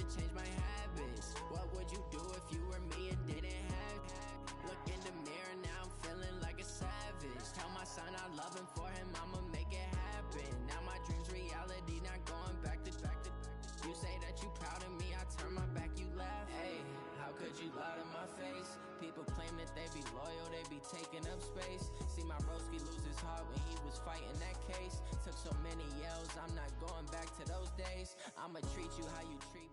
to change my habits. What would you do if you were me and didn't have? Look in the mirror, now I'm feeling like a savage. Tell my son I love him, for him I'ma make it happen. Now my dream's reality, not going back to. You say that you proud of me, I turn my back, you laugh. Hey, how could you lie to my face? People claim that they be loyal, they be taking up space. See my broski lose his heart when he was fighting that case. Took so many yells, I'm not going back to those days. I'ma treat you how you treat me.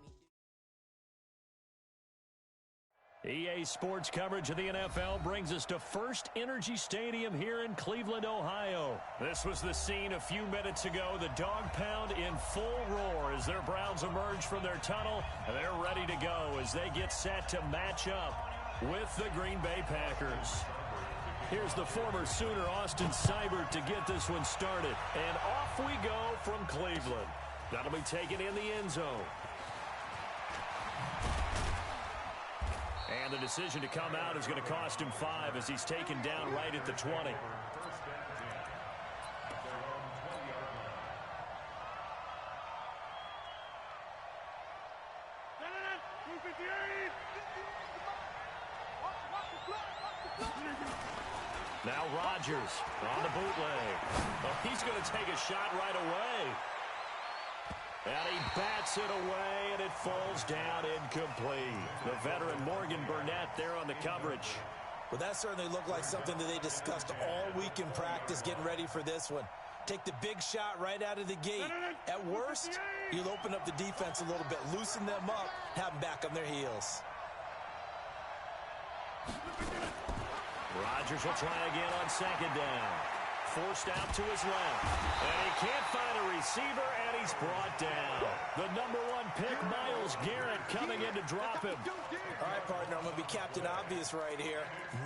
EA Sports coverage of the NFL brings us to First Energy Stadium here in Cleveland, Ohio. This was the scene a few minutes ago. The dog pound in full roar as their Browns emerge from their tunnel. And they're ready to go as they get set to match up with the Green Bay Packers. Here's the former Sooner, Austin Seibert, to get this one started. And off we go from Cleveland. That'll be taken in the end zone. And the decision to come out is going to cost him 5 as he's taken down right at the 20. Now Rodgers on the bootleg. Oh, he's going to take a shot right away. And he bats it away, and it falls down incomplete. The veteran Morgan Burnett there on the coverage. Well, that certainly looked like something that they discussed all week in practice getting ready for this one. Take the big shot right out of the gate. At worst, you'll open up the defense a little bit, loosen them up, have them back on their heels. Rodgers will try again on second down. Forced out to his left. And he can't find a receiver, and he's brought down. The number 1 pick, Myles Garrett, coming in to drop him. All right, partner, I'm going to be Captain Obvious right here.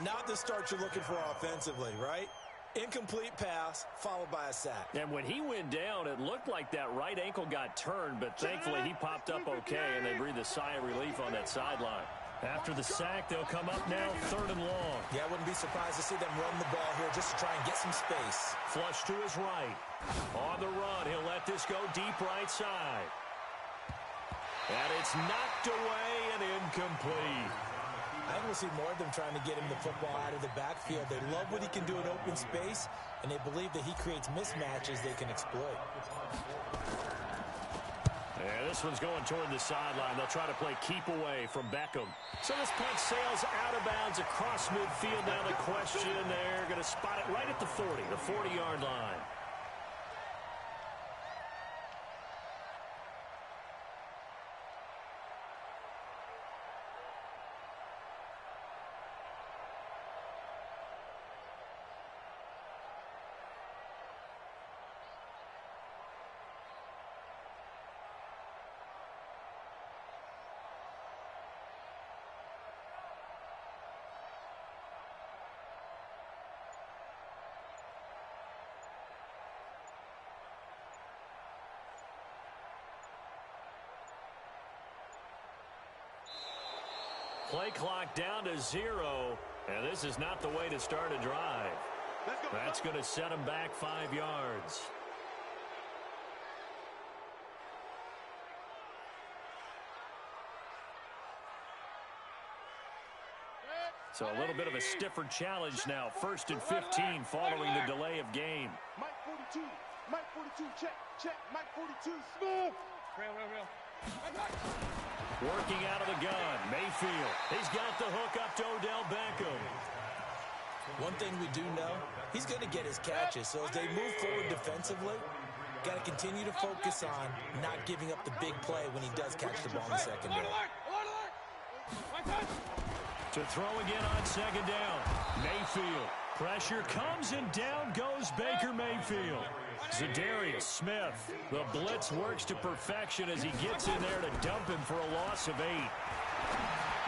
Not the start you're looking for offensively, right? Incomplete pass, followed by a sack. And when he went down, it looked like that right ankle got turned, but thankfully he popped up okay, and they breathed a sigh of relief on that sideline. After the sack, they'll come up now 3rd and long. Yeah, I wouldn't be surprised to see them run the ball here just to try and get some space. Flush to his right. On the run, he'll let this go deep right side. And it's knocked away and incomplete. I think we'll see more of them trying to get him the football out of the backfield. They love what he can do in open space, and they believe that he creates mismatches they can exploit. And this one's going toward the sideline. They'll try to play keep away from Beckham. So this punt sails out of bounds across midfield. Now the question, they're going to spot it right at the 40, the 40-yard line. Play clock down to 0, and this is not the way to start a drive. That's going to set him back 5 yards. So a little bit of a stiffer challenge now. 1st and 15 following the delay of game. Mike 42, check, Mike 42, smooth. Real. Working out of the gun, Mayfield. He's got the hook up to Odell Beckham. One thing we do know, he's going to get his catches. So as they move forward defensively, got to continue to focus on not giving up the big play when he does catch the ball in the secondary. To throw again on second down. Mayfield. Pressure comes and down goes Baker Mayfield. Za'Darius Smith. The blitz works to perfection as he gets in there to dump him for a loss of 8.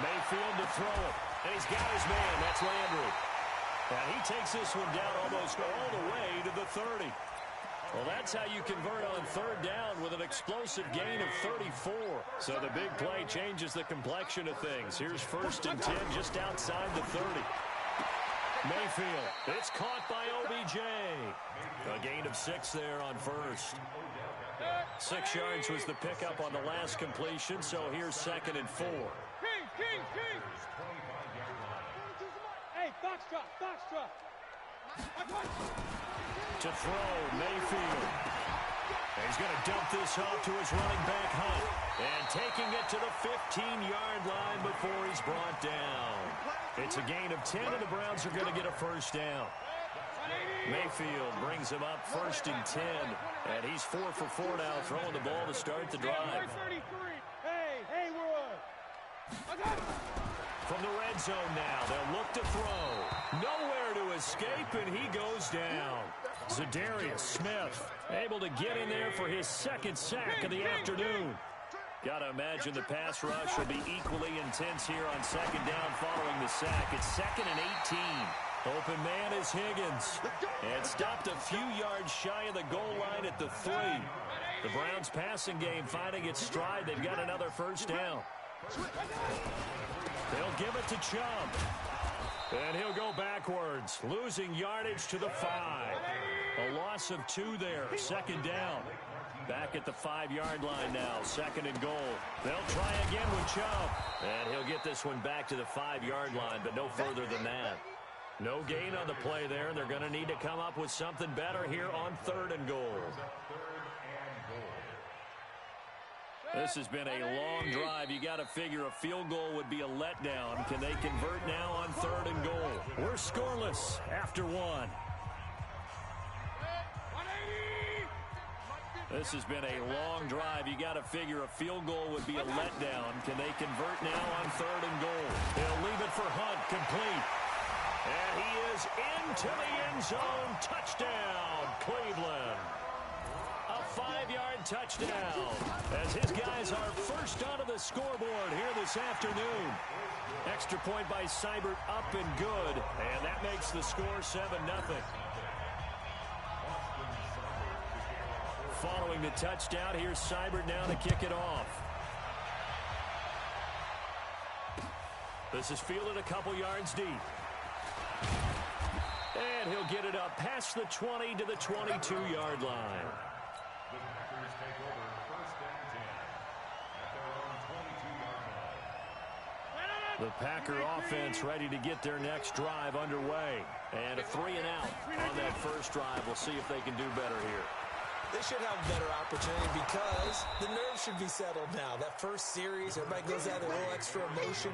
Mayfield to throw it. And he's got his man. That's Landry. And he takes this one down almost all the way to the 30. Well, that's how you convert on 3rd down with an explosive gain of 34. So the big play changes the complexion of things. Here's 1st and 10 just outside the 30. Mayfield, it's caught by OBJ. A gain of 6 there on 1st. 6 yards was the pickup on the last completion, so here's 2nd and 4. King. Hey, foxtrot. To throw, Mayfield. And he's going to dump this off to his running back, Hunt. And taking it to the 15-yard line before he's brought down. It's a gain of 10, and the Browns are going to get a first down. Mayfield brings him up 1st and 10. And he's 4 for 4 now, throwing the ball to start the drive. Hey, we're on. From the red zone now, they'll look to throw. Nowhere to escape, and he goes down. Zadarius Smith able to get in there for his 2nd sack of the afternoon. Got to imagine the pass rush will be equally intense here on 2nd down following the sack. It's 2nd and 18. Open man is Higgins. And stopped a few yards shy of the goal line at the 3. The Browns passing game finding its stride. They've got another first down. They'll give it to Chubb. And he'll go backwards, losing yardage to the 5. A loss of 2 there, 2nd down. Back at the 5-yard line now, 2nd and goal. They'll try again with Chubb. And he'll get this one back to the 5-yard line, but no further than that. No gain on the play there, and they're going to need to come up with something better here on 3rd and goal. This has been a long drive. You got to figure a field goal would be a letdown. Can they convert now on 3rd and goal? We're scoreless after 1. This has been a long drive. You got to figure a field goal would be a letdown. Can they convert now on 3rd and goal? They'll leave it for Hunt, complete. And he is into the end zone. Touchdown, Cleveland. A 5-yard touchdown as his guys are first onto the scoreboard here this afternoon. Extra point by Seibert up and good, and that makes the score 7-0. Following the touchdown, here's Seibert now to kick it off. This is fielded a couple yards deep. And he'll get it up past the 20 to the 22-yard line. The Packer offense ready to get their next drive underway. And a 3-and-out on that first drive. We'll see if they can do better here. They should have a better opportunity because the nerves should be settled now. That first series, everybody goes out with a little extra emotion.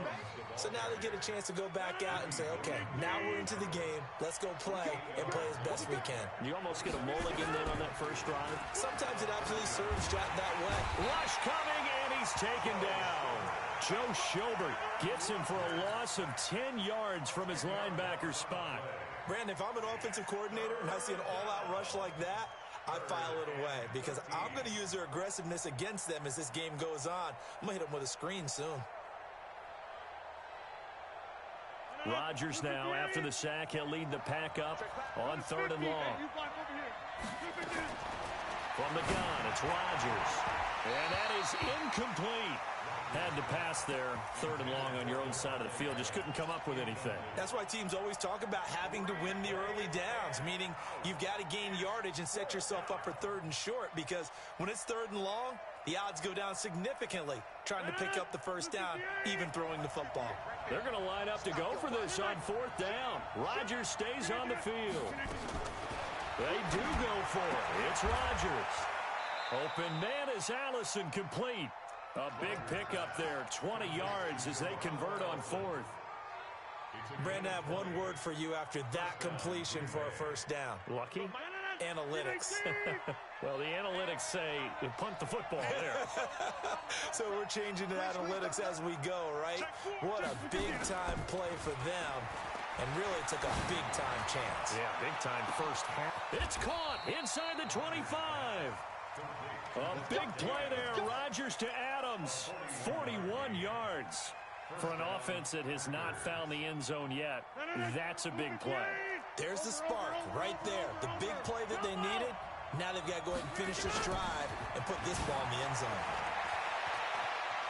So now they get a chance to go back out and say, okay, now we're into the game. Let's go play and play as best we can. You almost get a mulligan then on that first drive. Sometimes it absolutely serves that way. Rush coming, and he's taken down. Joe Schobert gets him for a loss of 10 yards from his linebacker spot. Brandon, if I'm an offensive coordinator and I see an all-out rush like that, I file it away because I'm going to use their aggressiveness against them as this game goes on. I'm going to hit them with a screen soon. Rodgers now, after the sack, he'll lead the pack up on 3rd and long. From the gun, it's Rodgers. And that is incomplete. Had to pass there, 3rd and long on your own side of the field. Just couldn't come up with anything. That's why teams always talk about having to win the early downs, meaning you've got to gain yardage and set yourself up for 3rd and short, because when it's 3rd and long, the odds go down significantly trying to pick up the first down, even throwing the football. They're going to line up to go for this on 4th down. Rodgers stays on the field. They do go for it. It's Rodgers. Open man is Allison, complete. A big pickup there, 20 yards as they convert on 4th. Brandon, I have one word for you after that completion for a first down. Lucky? Analytics. Well, the analytics say you punt the football there. So we're changing to analytics as we go, right? What a big-time play for them. And really took a big-time chance. Yeah, big-time first half. It's caught inside the 25. A big play there. Rodgers to Adams. 41 yards. For an offense that has not found the end zone yet, that's a big play. There's the spark right there. The big play that they needed. Now they've got to go ahead and finish this drive and put this ball in the end zone.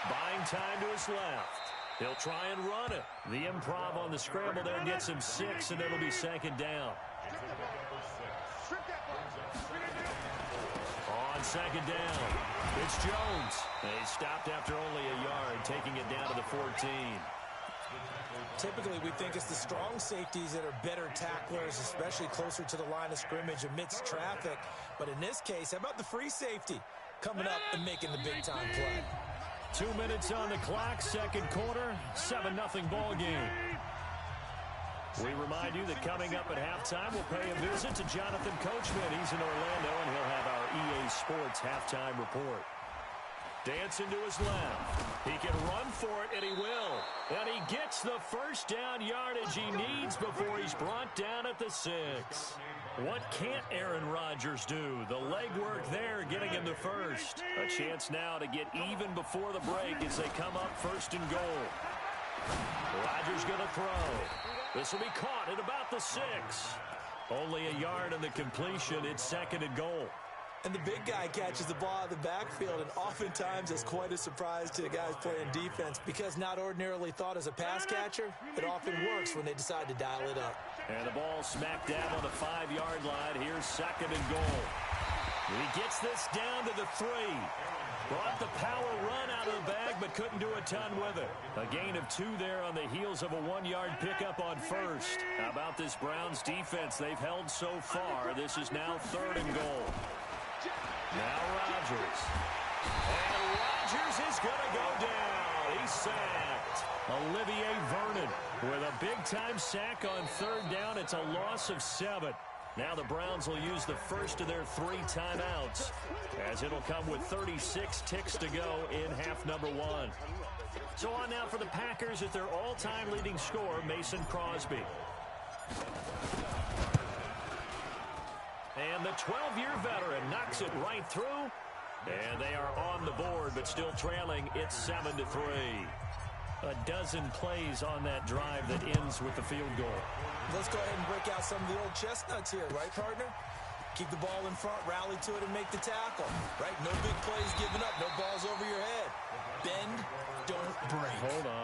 Buying time to his left. He'll try and run it. The improv on the scramble there gets him 6, and it'll be 2nd down. On on second down. It's Jones. They stopped after only a yard, taking it down to the 14. Typically, we think it's the strong safeties that are better tacklers, especially closer to the line of scrimmage amidst traffic. But in this case, how about the free safety coming up and making the big-time play? 2 minutes on the clock, second quarter, 7-0 ball game. We remind you that coming up at halftime, we'll pay a visit to Jonathan Coachman. He's in Orlando, and he'll have our EA Sports halftime report. Dancing to his left. He can run for it, and he will. And he gets the first down yardage he needs before he's brought down at the 6. What can't Aaron Rodgers do? The legwork there getting him the first. A chance now to get even before the break as they come up first and goal. Rodgers going to throw. This will be caught at about the 6. Only a yard in the completion. It's second and goal. And the big guy catches the ball out of the backfield, and oftentimes it's quite a surprise to the guys playing defense because not ordinarily thought as a pass catcher, it often works when they decide to dial it up. And the ball smacked down on the 5-yard line. Here's second and goal. He gets this down to the 3. Brought the power run out of the bag, but couldn't do a ton with it. A gain of 2 there on the heels of a 1-yard pickup on first. How about this Browns defense? They've held so far. This is now third and goal. Now Rodgers. And Rodgers is going to go down. He's sacked. Olivier Vernon with a big-time sack on third down. It's a loss of 7. Now the Browns will use the first of their 3 timeouts, as it'll come with 36 ticks to go in half number 1. So on now for the Packers at their all-time leading scorer, Mason Crosby. And the 12-year veteran knocks it right through. And they are on the board, but still trailing. It's 7-3. A dozen plays on that drive that ends with the field goal. Let's go ahead and break out some of the old chestnuts here, right, partner? Keep the ball in front, rally to it, and make the tackle, right? No big plays given up, no balls over your head. Bend, don't break. Hold on.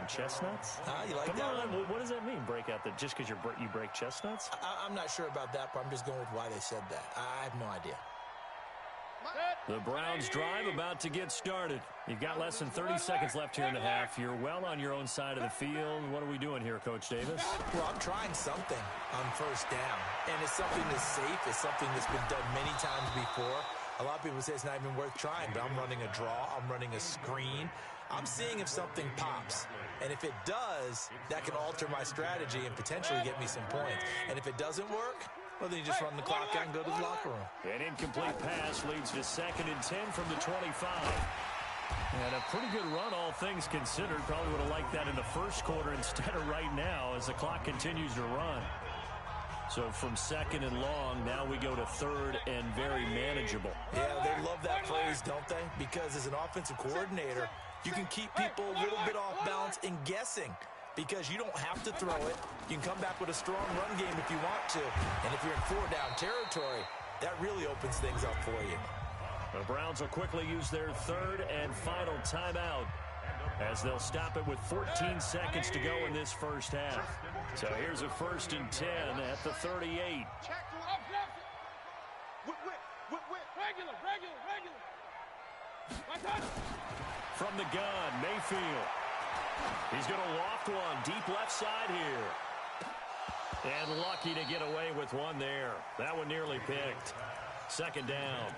Chestnuts? You like Come that on, one? what does that mean, break out? Just because you break chestnuts? I'm not sure about that, but I'm just going with why they said that. I have no idea. The Browns drive about to get started. You've got less than 30 seconds left here in the half. You're well on your own side of the field. What are we doing here, Coach Davis? Well, I'm trying something on first down, and it's something that's safe. It's something that's been done many times before. A lot of people say it's not even worth trying, but I'm running a draw. I'm running a screen. I'm seeing if something pops, and if it does, that can alter my strategy and potentially get me some points. And if it doesn't work, well, then you just run the clock out and go to the locker room. An incomplete pass leads to second and 10 from the 25. And a pretty good run, all things considered. Probably would have liked that in the first quarter instead of right now as the clock continues to run. So from second and long, now we go to third and very manageable. Yeah, they love that phrase, don't they? Because as an offensive coordinator, you can keep people a little bit off balance and guessing. Because you don't have to throw it. You can come back with a strong run game if you want to. And if you're in 4-down territory, that really opens things up for you. The Browns will quickly use their third and final timeout as they'll stop it with 14 seconds to go in this first half. So here's a first and 10 at the 38. From the gun, Mayfield. He's going to loft one deep left side here. And lucky to get away with one there. That one nearly picked. Second down.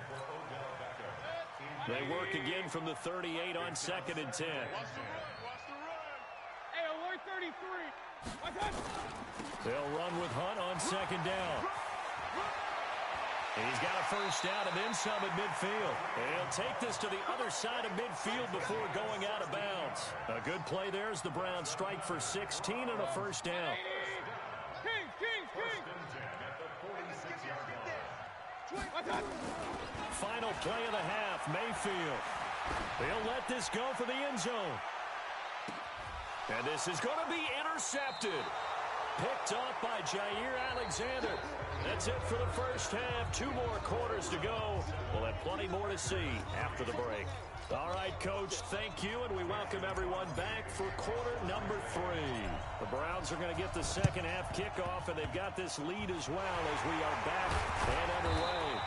They work again from the 38 on second and 10. Hey, alert 33. They'll run with Hunt on second down. He's got a first down and then some at midfield. And he'll take this to the other side of midfield before going out of bounds. A good play there as the Browns strike for 16 and a first down. Final play of the half, Mayfield. They'll let this go for the end zone. And this is going to be intercepted. Picked off by Jair Alexander. That's it for the first half. 2 more quarters to go. We'll have plenty more to see after the break. All right, Coach, thank you, and we welcome everyone back for quarter number 3. The Browns are going to get the second half kickoff, and they've got this lead as well as we are back and underway.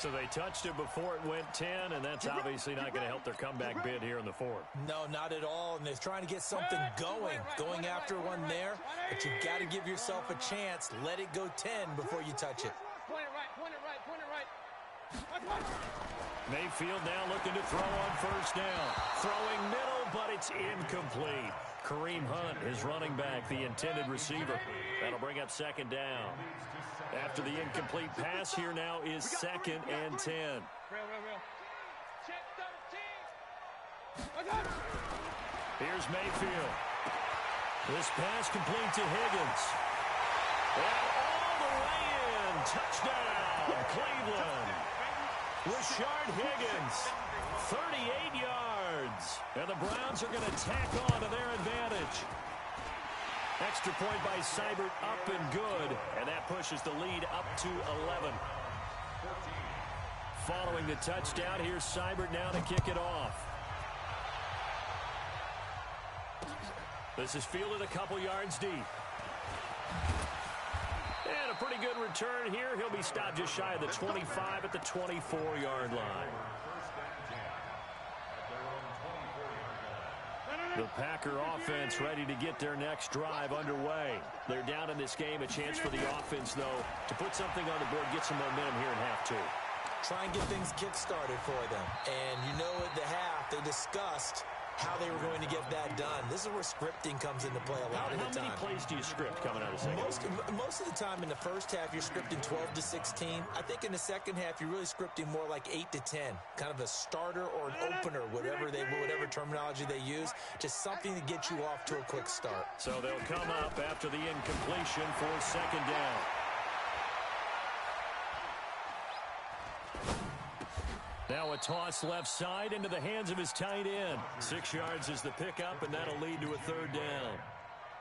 So they touched it before it went 10, and that's obviously not going to help their comeback bid here in the fourth. No, not at all, and they're trying to get something going after one there, but you've got to give yourself a chance. Let it go 10 before you touch it. Point it right. Mayfield now looking to throw on first down. Throwing middle, but it's incomplete. Kareem Hunt, his running back, the intended receiver. That'll bring up second down. After the incomplete pass, here now is second and 10. Real. Check 13. Here's Mayfield. This pass complete to Higgins. And all the way in. Touchdown, Cleveland. Rashard Higgins, 38 yards. And the Browns are going to tack on to their advantage. Extra point by Seibert, up and good. And that pushes the lead up to 11. Following the touchdown, here's Seibert now to kick it off. This is fielded a couple yards deep. And a pretty good return here. He'll be stopped just shy of the 25 at the 24-yard line. The Packer offense ready to get their next drive underway. They're down in this game. A chance for the offense, though, to put something on the board, get some momentum here in half two. Try and get things kick-started for them. And you know at the half, they discussed how they were going to get that done. This is where scripting comes into play a lot of the time. How many plays do you script coming out of the second? Most of the time in the first half, you're scripting 12 to 16. I think in the second half, you're really scripting more like 8 to 10. Kind of a starter or an opener, whatever terminology they use. Just something to get you off to a quick start. So they'll come up after the incompletion for second down. Now a toss left side into the hands of his tight end. 6 yards is the pickup, and that'll lead to a third down.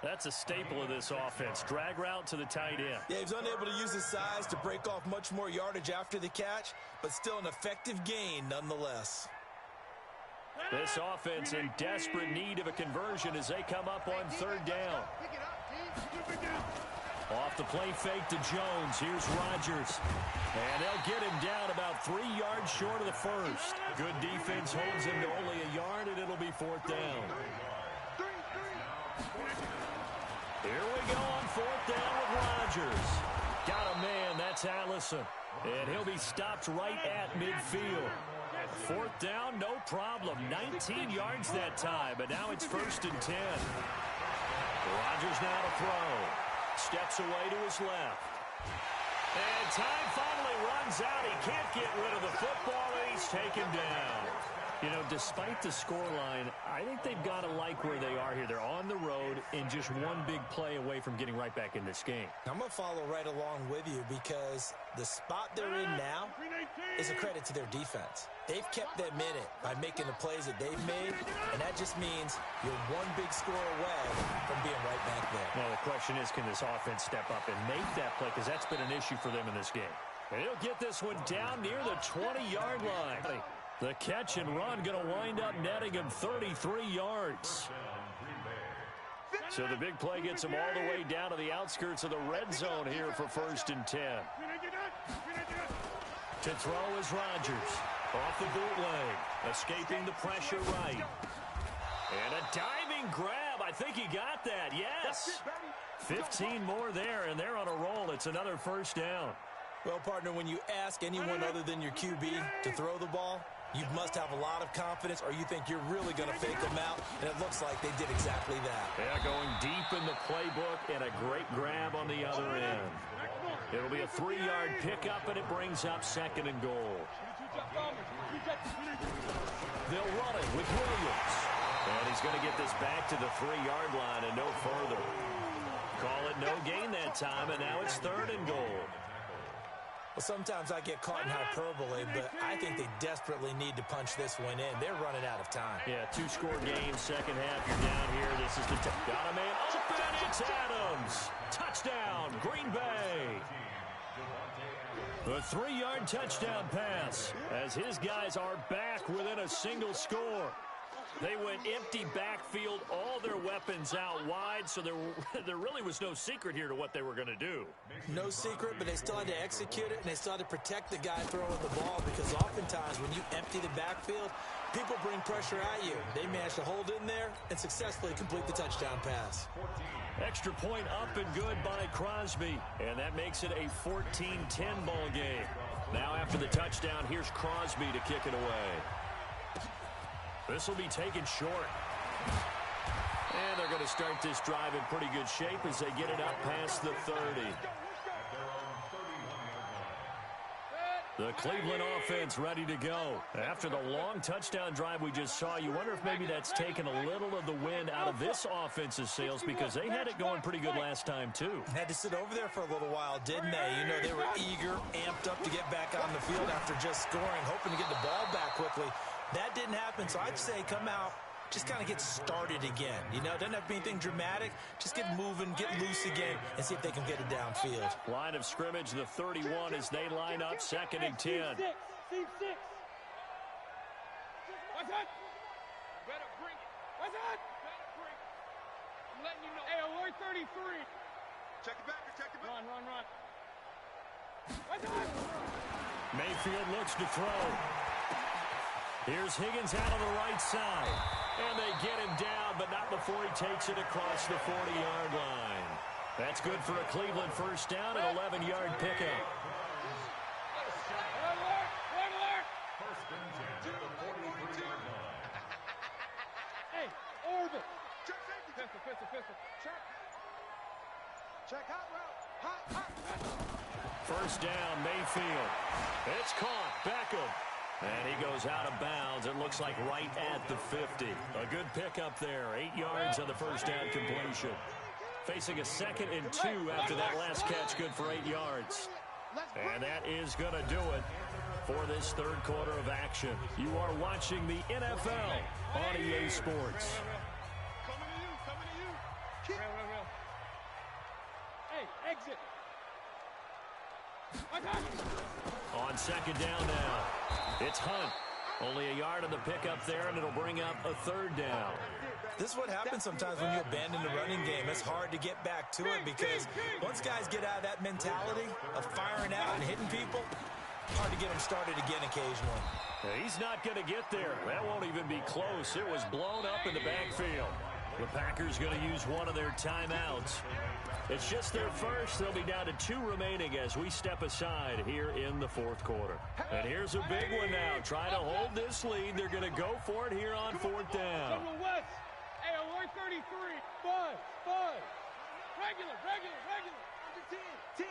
That's a staple of this offense. Drag route to the tight end. Yeah, he's unable to use his size to break off much more yardage after the catch, but still an effective gain nonetheless. This offense in desperate need of a conversion as they come up on third down. Off the play fake to Jones. Here's Rodgers. And they'll get him down about 3 yards short of the first. Good defense holds him to only a yard, and it'll be fourth down. Here we go on fourth down with Rodgers. Got a man, that's Allison. And he'll be stopped right at midfield. Fourth down, no problem. 19 yards that time, but now it's first and 10. Rodgers now to throw. Steps away to his left. And time finally runs out. He can't get rid of the football, and he's taken down. You know, despite the scoreline, I think they've got to like where they are here. They're on the road and just one big play away from getting right back in this game. I'm going to follow right along with you because the spot they're in now is a credit to their defense. They've kept them in it by making the plays that they've made, and that just means you're one big score away from being right back there. Now, the question is, can this offense step up and make that play? Because that's been an issue for them in this game. And he'll get this one down near the 20-yard line. The catch and run going to wind up netting him 33 yards. So the big play gets him all the way down to the outskirts of the red zone here for first and 10. To throw is Rodgers. Off the bootleg. Escaping the pressure right. And a diving grab. I think he got that. Yes. 15 more there, and they're on a roll. It's another first down. Well, partner, when you ask anyone other than your QB to throw the ball, you must have a lot of confidence, or you think you're really going to fake them out, and it looks like they did exactly that. Yeah, going deep in the playbook, and a great grab on the other end. It'll be a 3-yard pickup, and it brings up second and goal. They'll run it with Williams. And he's going to get this back to the 3-yard line and no further. Call it no gain that time, and now it's third and goal. Well, sometimes I get caught in hyperbole, but I think they desperately need to punch this one in. They're running out of time. Yeah, 2-score game, second half. You're down here. This is the got a man open. It's Adams. Touchdown, Green Bay. The 3-yard touchdown pass as his guys are back within a single score. They went empty backfield, all their weapons out wide, so there really was no secret here to what they were going to do. No secret, but they still had to execute it, and they still had to protect the guy throwing the ball, because oftentimes when you empty the backfield, people bring pressure at you. They managed to hold in there and successfully complete the touchdown pass. Extra point up and good by Crosby, and that makes it a 14-10 ball game. Now after the touchdown, here's Crosby to kick it away. This will be taken short. And they're going to start this drive in pretty good shape as they get it up past the 30. The Cleveland offense ready to go. After the long touchdown drive we just saw, you wonder if maybe that's taken a little of the wind out of this offense's sails, because they had it going pretty good last time too. Had to sit over there for a little while, didn't they? You know, they were eager, amped up to get back on the field after just scoring, hoping to get the ball back quickly. That didn't happen, so I'd say come out, just kind of get started again. You know, doesn't have to be anything dramatic. Just get moving, get loose again, and see if they can get it downfield. Line of scrimmage, the 31 as they line up, 2nd and 10. What's that? Better bring it. What's that? Better bring it. I'm letting you know. Hey, alert 33. Check it back. Run. What's that? Mayfield looks to throw. Here's Higgins out on the right side. And they get him down, but not before he takes it across the 40-yard line. That's good for a Cleveland first down, an 11-yard pickup. Alert! Hey, Orville. Pistol. Check hot route. Hot. First down, Mayfield. It's caught. Beckham. And he goes out of bounds. It looks like right at the 50. A good pickup there. 8 yards on the first down completion. Facing a 2nd and 2 after that last catch. Good for 8 yards. And that is going to do it for this third quarter of action. You are watching the NFL on EA Sports. Coming to you. Real. Hey, exit. On 2nd down now, it's Hunt. Only a yard on the pickup there, and it'll bring up a 3rd down. This is what happens sometimes when you abandon the running game. It's hard to get back to it, because once guys get out of that mentality of firing out and hitting people, hard to get them started again occasionally. He's not going to get there. That won't even be close. It was blown up in the backfield. The Packers going to use one of their timeouts. It's just their first. They'll be down to 2 remaining as we step aside here in the 4th quarter. And here's a big one now. Trying to hold this lead. They're going to go for it here on 4th down. Hey, alert 33. Buzz. Regular. Under 10.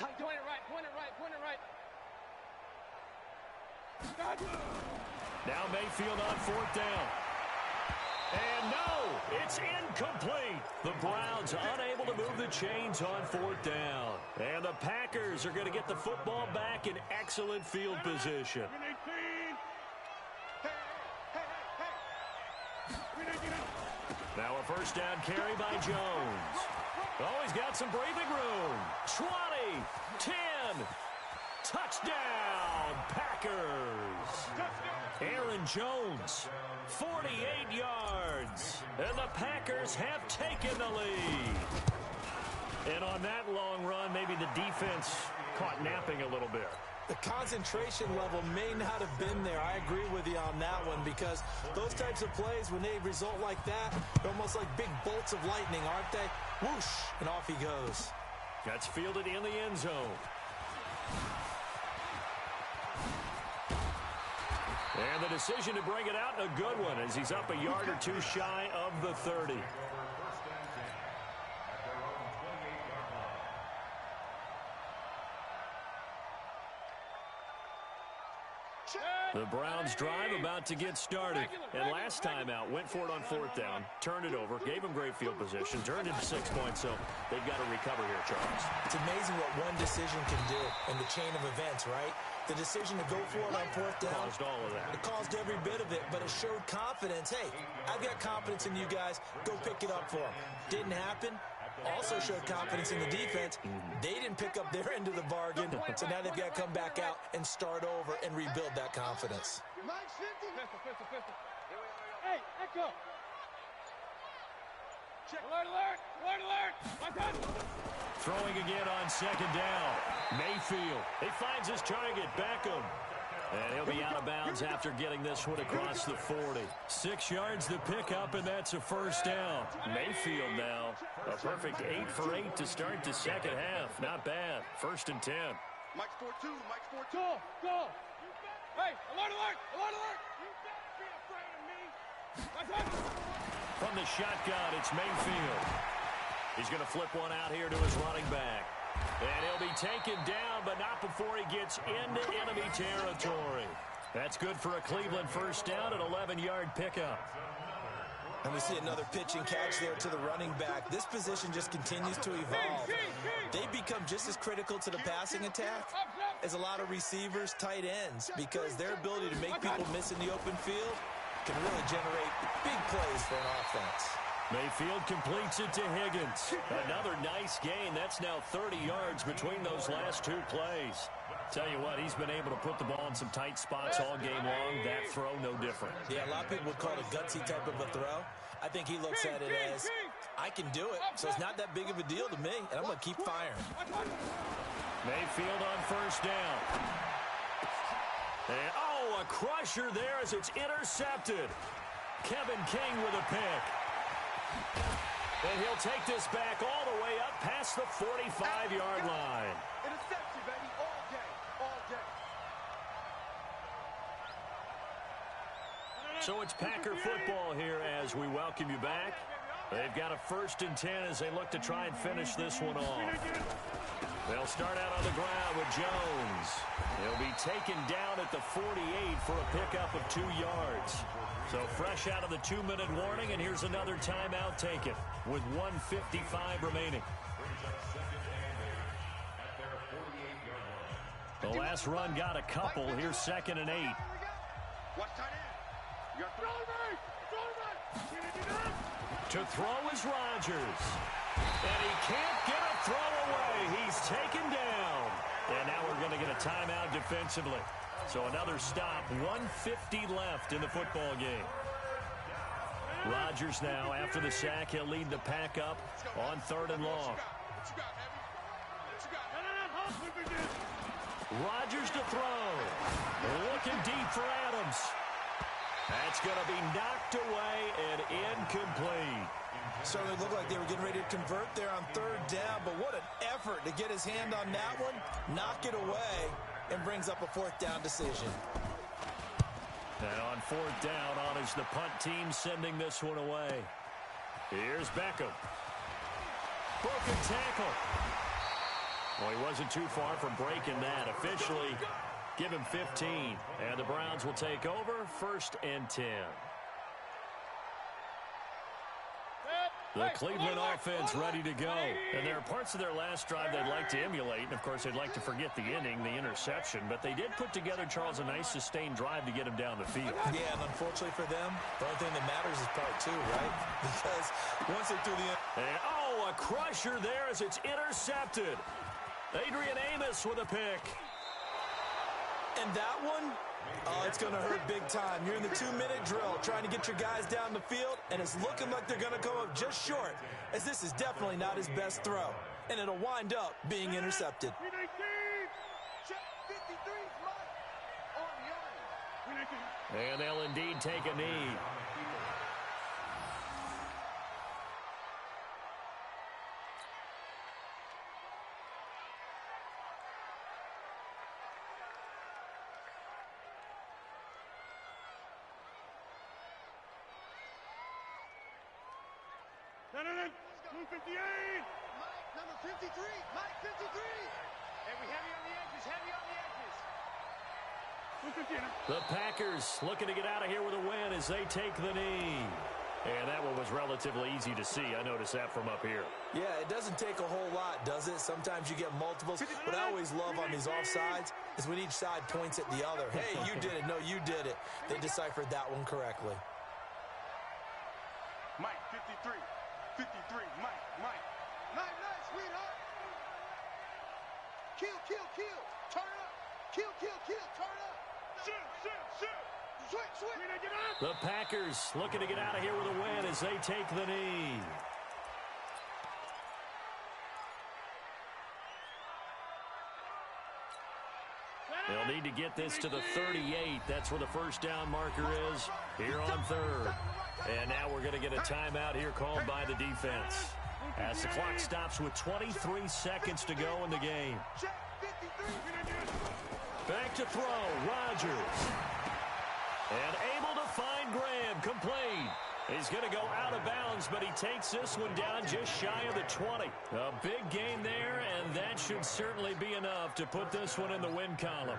Tight. Point it right. Now Mayfield on 4th down. And no, it's incomplete. The Browns unable to move the chains on 4th down. And the Packers are going to get the football back in excellent field position. Now a first down carry by Jones. Oh, he's got some breathing room. 20, 10, touchdown, Packers. Aaron Jones, 48 yards. And the Packers have taken the lead. And on that long run, maybe the defense caught napping a little bit. The concentration level may not have been there. I agree with you on that one, because those types of plays, when they result like that, they're almost like big bolts of lightning, aren't they? Whoosh, and off he goes. That's fielded in the end zone. And the decision to bring it out, a good one, as he's up a yard or 2 shy of the 30. The Browns drive about to get started. And last time out, went for it on 4th down, turned it over, gave them great field position, turned into 6 points, so they've got to recover here, Charles. It's amazing what one decision can do in the chain of events, right? The decision to go for it on fourth down. Caused all of that. It caused every bit of it, but it showed confidence. Hey, I've got confidence in you guys. Go pick it up for them. Didn't happen. Also showed confidence in the defense. They didn't pick up their end of the bargain, so now they've got to come back out and start over and rebuild that confidence. Pistol. Hey, echo. Alert, alert, alert, alert. My gun. Throwing again on second down. Mayfield. He finds his target, Beckham. And he'll be out of bounds after getting this one across the 40. 6 yards to pick up, and that's a first down. Mayfield now, a perfect 8 for 8 to start the second half. Not bad. 1st and 10. Mike's 4-2. Mike's 4-2. Go. Hey, alert, alert, alert, alert. You better be afraid of me. My gun. From the shotgun, it's Mayfield. He's going to flip one out here to his running back. And he'll be taken down, but not before he gets into enemy territory. That's good for a Cleveland first down, an 11-yard pickup. And we see another pitch and catch there to the running back. This position just continues to evolve. They become just as critical to the passing attack as a lot of receivers, tight ends, because their ability to make people miss in the open field can really generate big plays for an offense. Mayfield completes it to Higgins. Another nice gain. That's now 30 yards between those last 2 plays. Tell you what, he's been able to put the ball in some tight spots all game long. That throw, no different. Yeah, a lot of people would call it a gutsy type of a throw. I think he looks at it as, I can do it, so it's not that big of a deal to me, and I'm going to keep firing. Mayfield on first down. And, oh, a crusher there as it's intercepted. Kevin King with a pick. And he'll take this back all the way up past the 45-yard line. Interception, baby, all day, all day. So it's Packer football here as we welcome you back. They've got a 1st and 10 as they look to try and finish this one off. They'll start out on the ground with Jones. He'll be taken down at the 48 for a pickup of 2 yards. So fresh out of the 2-minute warning, and here's another timeout taken with 1:55 remaining. The last run got a couple. Here's 2nd and 8. Watch tight end. You got throw To throw is Rodgers. And he can't get a throw away. He's taken down. And now we're going to get a timeout defensively. So another stop, 1:50 left in the football game. Rodgers now, after the sack, he'll lead the pack up on 3rd and long. Rodgers to throw. Looking deep for Adams. That's going to be knocked away and incomplete. Certainly looked like they were getting ready to convert there on 3rd down, but what an effort to get his hand on that one, knock it away, and brings up a 4th down decision. And on 4th down, on is the punt team sending this one away. Here's Beckham. Broken tackle. Well, he wasn't too far from breaking that. Officially, give him 15. And the Browns will take over, 1st and 10. The Cleveland offense ready to go. And there are parts of their last drive they'd like to emulate. And, of course, they'd like to forget the inning, the interception. But they did put together, Charles, a nice sustained drive to get him down the field. Yeah, and unfortunately for them, the only thing that matters is part 2, right? Because once they threw the end. And, oh, a crusher there as it's intercepted. Adrian Amos with a pick. And that one, oh, it's going to hurt big time. You're in the 2-minute drill trying to get your guys down the field, and it's looking like they're going to come up just short, as this is definitely not his best throw. And it'll wind up being intercepted. And they'll indeed take a knee. Number 58. Mike, number 53. Mike, 53. Hey, we heavy on the edges. Heavy on the edges. The Packers looking to get out of here with a win as they take the knee. And that one was relatively easy to see. I noticed that from up here. Yeah, it doesn't take a whole lot, does it? Sometimes you get multiples. What I always love on these offsides is when each side points at the other. Hey, you did it. No, you did it. They deciphered that one correctly. Mike, 53. 53. Mike. Nice, sweetheart. Kill. Turn up. Kill. Turn up. Shoot. Switch. The Packers looking to get out of here with a win as they take the knee. They'll need to get this to the 38. That's where the first down marker is here on third. And now we're going to get a timeout here called by the defense as the clock stops with 23 seconds to go in the game. Back to throw, Rodgers. And able to find Graham, complete. He's going to go out of bounds, but he takes this one down just shy of the 20. A big gain there, and that should certainly be enough to put this one in the win column.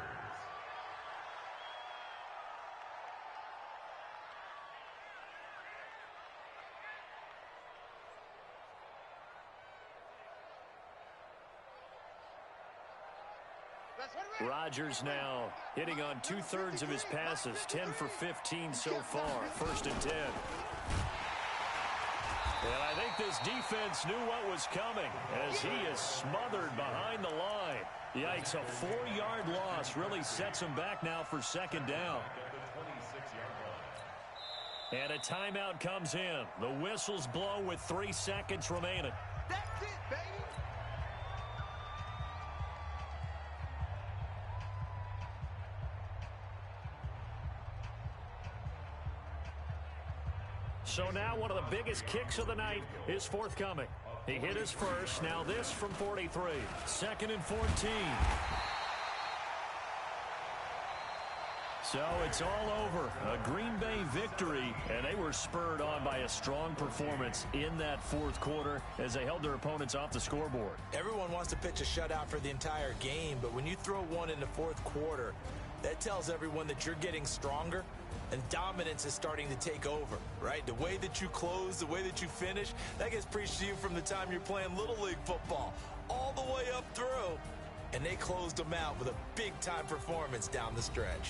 Rodgers now hitting on 2/3 of his passes, 10 for 15 so far, 1st and 10. And I think this defense knew what was coming as he is smothered behind the line. Yikes, a 4-yard loss really sets him back now for 2nd down. And a timeout comes in. The whistles blow with 3 seconds remaining. That's it, baby. So now one of the biggest kicks of the night is forthcoming. He hit his first. Now this from 43. 2nd and 14. So it's all over. A Green Bay victory, and they were spurred on by a strong performance in that 4th quarter as they held their opponents off the scoreboard. Everyone wants to pitch a shutout for the entire game, but when you throw one in the 4th quarter, that tells everyone that you're getting stronger and dominance is starting to take over, right? The way that you close, the way that you finish, that gets preached to you from the time you're playing Little League football all the way up through. And they closed them out with a big-time performance down the stretch.